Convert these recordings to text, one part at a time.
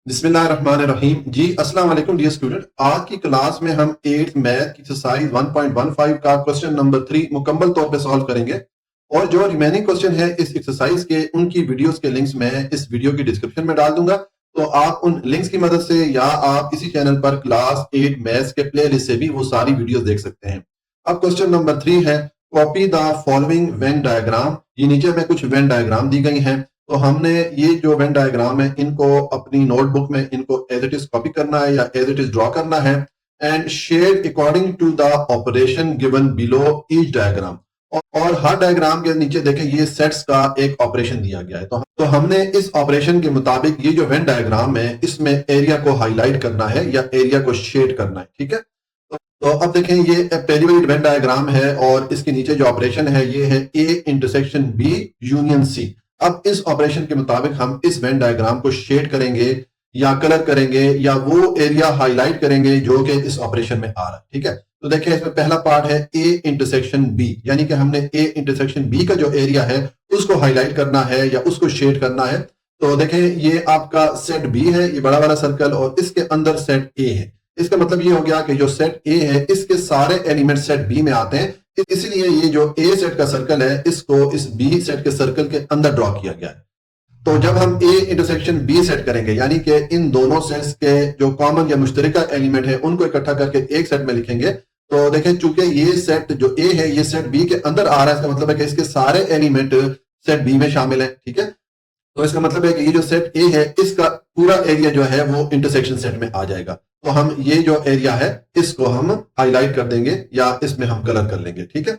बिस्मिल्लाहिर्रहमानिर्रहीम जी। अस्सलाम वालेकुम डियर स्टूडेंट। आज की क्लास में हम 8th मैथ की एक्सरसाइज 1.15 का क्वेश्चन नंबर 3 मुकम्मल तौर पे सॉल्व करेंगे और जो रिमेनिंग क्वेश्चन है इस एक्सरसाइज के उनकी वीडियोस के लिंक्स मैं इस वीडियो की डिस्क्रिप्शन में डाल दूंगा। तो आप उन लिंक्स की मदद से या आप इसी चैनल पर क्लास 8 मैथ्स के प्लेलिस्ट से भी वो सारी वीडियोस देख सकते हैं। अब क्वेश्चन नंबर 3 है, copy the following Venn diagram. ये नीचे में कुछ वेन डायग्राम दी गई हैं, तो हमने ये जो वेन डायग्राम है इनको अपनी नोटबुक में इनको एज इट इज कॉपी करना है या एज इट इज ड्रॉ करना है and shade according to the operation given below each diagram. और हर डायग्राम के नीचे देखें ये सेट्स का एक ऑपरेशन दिया गया है। तो हमने इस ऑपरेशन के मुताबिक ये जो वेन डायग्राम है इसमें एरिया को हाईलाइट करना है या एरिया को शेड करना है। ठीक है, तो अब देखें ये पहली वाली वेन डायग्राम है और इसके नीचे जो ऑपरेशन है ये है A intersection B union C. अब इस ऑपरेशन के मुताबिक हम इस वेन डायग्राम को शेड करेंगे या कलर करेंगे या वो एरिया हाईलाइट करेंगे जो कि इस ऑपरेशन में आ रहा है। ठीक है, तो देखिए इसमें पहला पार्ट है ए इंटरसेक्शन बी, यानी कि हमने ए इंटरसेक्शन बी का जो एरिया है उसको हाईलाइट करना है या उसको शेड करना है। तो देखें ये आपका सेट बी है, ये बड़ा वाला सर्कल, और इसके अंदर सेट ए है। इसका मतलब ये हो गया कि जो सेट ए है इसके सारे एलिमेंट सेट बी में आते हैं, इसलिए ये जो ए सेट का सर्कल है इसको इस बी सेट के सर्कल के अंदर ड्रॉ किया गया है। तो जब हम ए इंटरसेक्शन बी सेट करेंगे यानी कि इन दोनों सेट्स के जो कॉमन या मुश्तरका एलिमेंट है उनको इकट्ठा करके एक सेट में लिखेंगे। तो देखें चूंकि ये सेट जो ए है ये सेट बी के अंदर आ रहा है, इसका मतलब है कि इसके सारे एलिमेंट सेट बी में शामिल है। ठीक है, तो इसका मतलब है कि ये जो सेट ए है इसका पूरा एरिया जो है वो इंटरसेक्शन सेट में आ जाएगा। तो हम ये जो एरिया है इसको हम हाईलाइट कर देंगे या इसमें हम कलर कर लेंगे। ठीक है,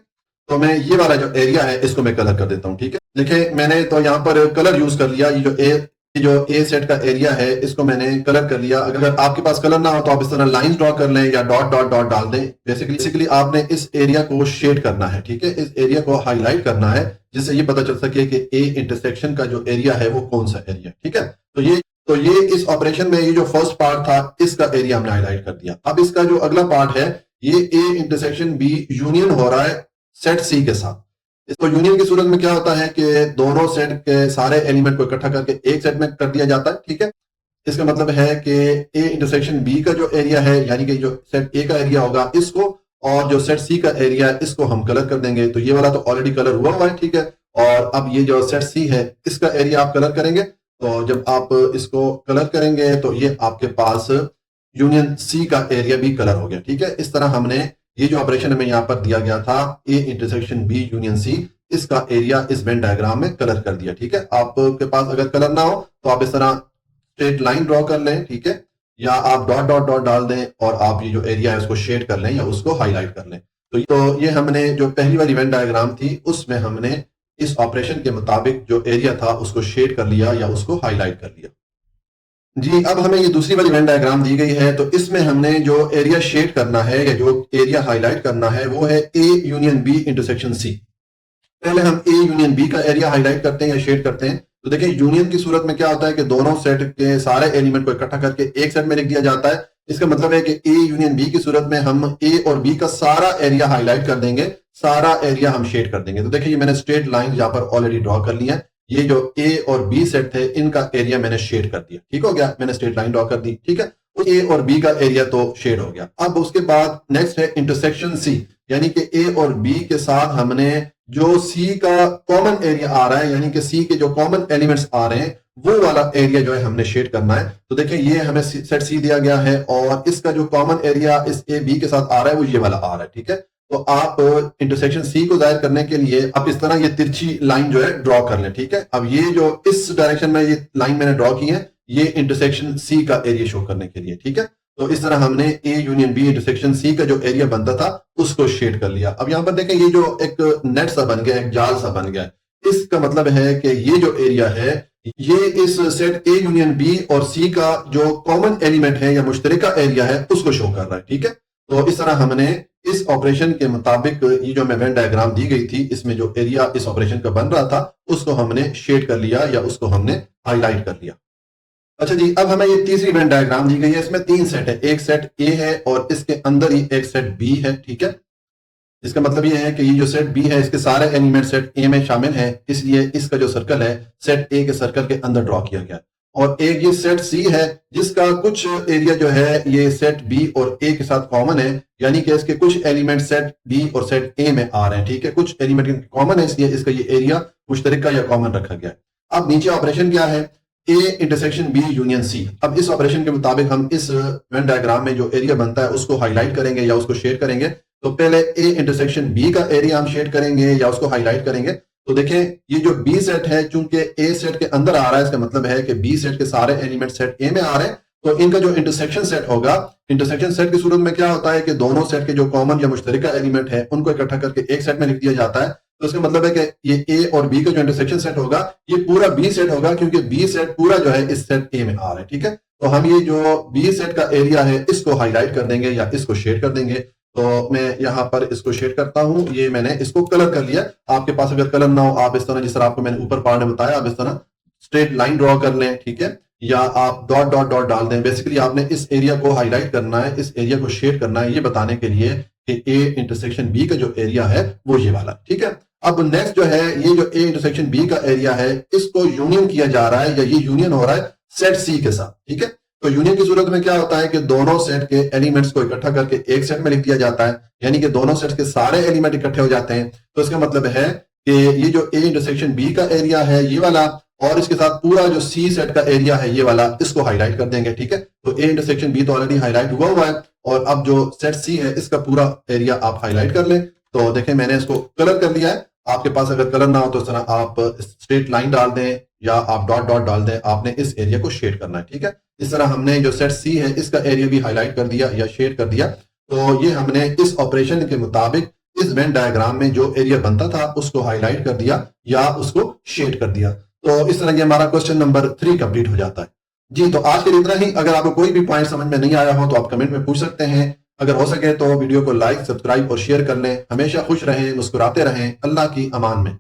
तो मैं ये वाला जो एरिया है इसको मैं कलर कर देता हूं। ठीक है, देखिए मैंने तो यहाँ पर कलर यूज कर लिया। ये जो ए सेट का एरिया है इसको मैंने कलर कर लिया। अगर आपके पास कलर ना हो तो आप इस तरह लाइन ड्रॉ कर लें या डॉट डॉट डॉट डाल दें। बेसिकली आपने इस एरिया को शेड करना है। ठीक है, इस एरिया को हाईलाइट करना है जिससे ये पता चल सके कि ए इंटरसेक्शन का जो एरिया है वो कौन सा एरिया। ठीक है, तो ये इस ऑपरेशन में ये जो फर्स्ट पार्ट था इसका एरिया हमने हाईलाइट कर दिया। अब इसका जो अगला पार्ट है ये ए इंटरसेक्शन बी यूनियन हो रहा है सेट सी के साथ। इसको यूनियन की सूरत में क्या होता है कि दोनों सेट के सारे एलिमेंट को इकट्ठा करके एक सेट में कर दिया जाता है। ठीक है, इसका मतलब है कि ए इंटरसेक्शन बी का जो एरिया है यानी कि जो सेट ए का एरिया होगा इसको और जो सेट सी का एरिया है इसको हम कलर कर देंगे। तो ये वाला तो ऑलरेडी कलर हुआ है। ठीक है, और अब ये जो सेट सी है इसका एरिया आप कलर करेंगे। तो जब आप इसको कलर करेंगे तो ये आपके पास यूनियन सी का एरिया भी कलर हो गया। ठीक है, इस तरह हमने ये जो ऑपरेशन हमें यहाँ पर दिया गया था A intersection B union C, इसका एरिया इस वेन डायग्राम में कलर कर दिया। ठीक है, आपके पास अगर कलर ना हो तो आप इस तरह स्ट्रेट लाइन ड्रॉ कर लें। ठीक है, या आप डॉट डॉट डॉट डाल दें और आप ये जो एरिया है उसको शेड कर लें या उसको हाईलाइट कर लें। तो ये हमने जो पहली वाली वेन डायग्राम थी उसमें हमने इस ऑपरेशन के मुताबिक जो एरिया था उसको शेड कर लिया या उसको हाईलाइट कर लिया। जी, अब हमें ये दूसरी वाली वेन डायग्राम दी गई है, तो इसमें हमने जो एरिया शेड करना है या जो एरिया हाईलाइट करना है वो है A union B intersection C. पहले हम ए यूनियन बी का एरिया हाईलाइट करते हैं या शेड करते हैं। तो देखिए यूनियन की सूरत में क्या होता है कि दोनों सेट के सारे एलिमेंट को इकट्ठा करके एक सेट में लिख दिया जाता है। इसका मतलब है कि ए यूनियन बी की सूरत में हम ए और बी का सारा एरिया हाईलाइट कर देंगे, सारा एरिया हम शेड कर देंगे। तो देखिए ये मैंने स्ट्रेट लाइन यहाँ पर ऑलरेडी ड्रॉ कर लिया है। ये जो ए और बी सेट थे इनका एरिया मैंने शेड कर दिया। ठीक हो गया, मैंने स्ट्रेट लाइन ड्रॉ कर दी। ठीक है, ए और बी का एरिया तो शेड हो गया। अब उसके बाद नेक्स्ट है इंटरसेक्शन सी, यानी कि ए और बी के साथ हमने जो सी का कॉमन एरिया आ रहा है यानी कि सी के जो कॉमन एलिमेंट्स आ रहे हैं वो वाला एरिया जो है हमने शेड करना है। तो देखिए ये हमें सेट सी दिया गया है और इसका जो कॉमन एरिया इस ए बी के साथ आ रहा है वो ये वाला आ रहा है। ठीक है, तो आप इंटरसेक्शन सी को जाहिर करने के लिए आप इस तरह ये तिरछी लाइन जो है ड्रॉ कर लें। ठीक है, अब ये जो इस डायरेक्शन में ये लाइन मैंने ड्रॉ की है ये इंटरसेक्शन सी का एरिया शो करने के लिए। ठीक है, तो इस तरह हमने A union B intersection C का जो एरिया बनता था उसको शेड कर लिया। अब यहां पर देखें ये जो एक नेट सा बन गया, एक जाल सा बन गया, इसका मतलब है कि ये जो एरिया है ये इस सेट ए यूनियन बी और सी का जो कॉमन एलिमेंट है या मुश्तरका एरिया है उसको शो कर रहा है। ठीक है, तो इस तरह हमने इस ऑपरेशन के मुताबिक ये जो वेन डायग्राम दी गई थी इसमें जो एरिया इस ऑपरेशन का बन रहा था उसको हमने शेड कर लिया या उसको हमने हाईलाइट कर लिया। अच्छा जी, अब हमें ये तीसरी वेन डायग्राम दी गई है। इसमें तीन सेट है, एक सेट ए है और इसके अंदर ही एक सेट बी है। ठीक है, इसका मतलब ये है कि ये जो सेट बी है इसके सारे एलिमेंट सेट ए में शामिल हैं, इसलिए इसका जो सर्कल है सेट ए के सर्कल के अंदर ड्रॉ किया गया है। और एक ये सेट सी है जिसका कुछ एरिया जो है ये सेट बी और ए के साथ कॉमन है, यानी कि इसके कुछ एलिमेंट सेट बी और सेट ए में आ रहे हैं। ठीक है, कुछ एलिमेंट कॉमन है इसलिए इसका ये एरिया मुश्तरका या कॉमन रखा गया है। अब नीचे ऑपरेशन क्या है, A intersection B union C. अब इस ऑपरेशन के मुताबिक हम इस वेन डायग्राम में जो एरिया बनता है उसको हाईलाइट करेंगे या उसको शेड करेंगे। तो पहले ए इंटरसेक्शन बी का एरिया हम शेड करेंगे या उसको हाईलाइट करेंगे। तो देखें ये जो बी सेट है चूंकि ए सेट के अंदर आ रहा है, इसका मतलब है कि बी सेट के सारे एलिमेंट सेट ए में आ रहे हैं, तो इनका जो इंटरसेक्शन सेट होगा, इंटरसेक्शन सेट की सूरत में क्या होता है कि दोनों सेट के जो कॉमन या मुश्तरका एलिमेंट है उनको इकट्ठा करके एक सेट में लिख दिया जाता है। तो इसका मतलब है कि ये ए और बी का जो इंटरसेक्शन सेट होगा ये पूरा बी सेट होगा, क्योंकि बी सेट पूरा जो है इस सेट ए में आ रहा है। ठीक है, तो हम ये जो बी सेट का एरिया है इसको हाईलाइट कर देंगे या इसको शेड कर देंगे। तो मैं यहाँ पर इसको शेड करता हूं, ये मैंने इसको कलर कर लिया। आपके पास अगर कलर ना हो, आप इस तरह, जिस तरह आपको मैंने ऊपर पार्ट में बताया, आप इस तरह स्ट्रेट लाइन ड्रॉ कर लें। ठीक है, या आप डॉट डॉट डॉट डाल दें। बेसिकली आपने इस एरिया को हाईलाइट करना है, इस एरिया को शेड करना है, ये बताने के लिए कि ए इंटरसेक्शन बी का जो एरिया है वो ये वाला। ठीक है, अब नेक्स्ट जो है ये जो ए इंटरसेक्शन बी का एरिया है इसको यूनियन किया जा रहा है या ये यूनियन हो रहा है सेट सी के साथ। ठीक है, तो यूनियन की सूरत में क्या होता है कि दोनों सेट के एलिमेंट्स को इकट्ठा करके एक सेट में लिख दिया जाता है, यानी कि दोनों सेट के सारे एलिमेंट इकट्ठे हो जाते हैं। तो इसका मतलब है कि ये जो ए इंटरसेक्शन बी का एरिया है ये वाला, और इसके साथ पूरा जो सी सेट का एरिया है ये वाला, इसको हाईलाइट कर देंगे। ठीक है, तो ए इंटरसेक्शन बी तो ऑलरेडी हाईलाइट हुआ है, और अब जो सेट सी है इसका पूरा एरिया आप हाईलाइट कर लें। तो देखें मैंने इसको कलर कर लिया है। आपके पास अगर कलर ना हो तो इस तरह आप स्ट्रेट लाइन डाल दें या आप डॉट डॉट डाल दें, आपने इस एरिया को शेड करना है। ठीक है, इस तरह हमने जो सेट सी है इसका एरिया भी हाईलाइट कर दिया या शेड कर दिया। तो ये हमने इस ऑपरेशन के मुताबिक इस वेन डायग्राम में जो एरिया बनता था उसको हाईलाइट कर दिया या उसको शेड कर दिया। तो इस तरह ये हमारा क्वेश्चन नंबर 3 कंप्लीट हो जाता है। जी, तो आज के लिए इतना ही। अगर आपको कोई भी पॉइंट समझ में नहीं आया हो तो आप कमेंट में पूछ सकते हैं। अगर हो सके तो वीडियो को लाइक, सब्सक्राइब और शेयर कर लें। हमेशा खुश रहें, मुस्कुराते रहें। अल्लाह की अमान में।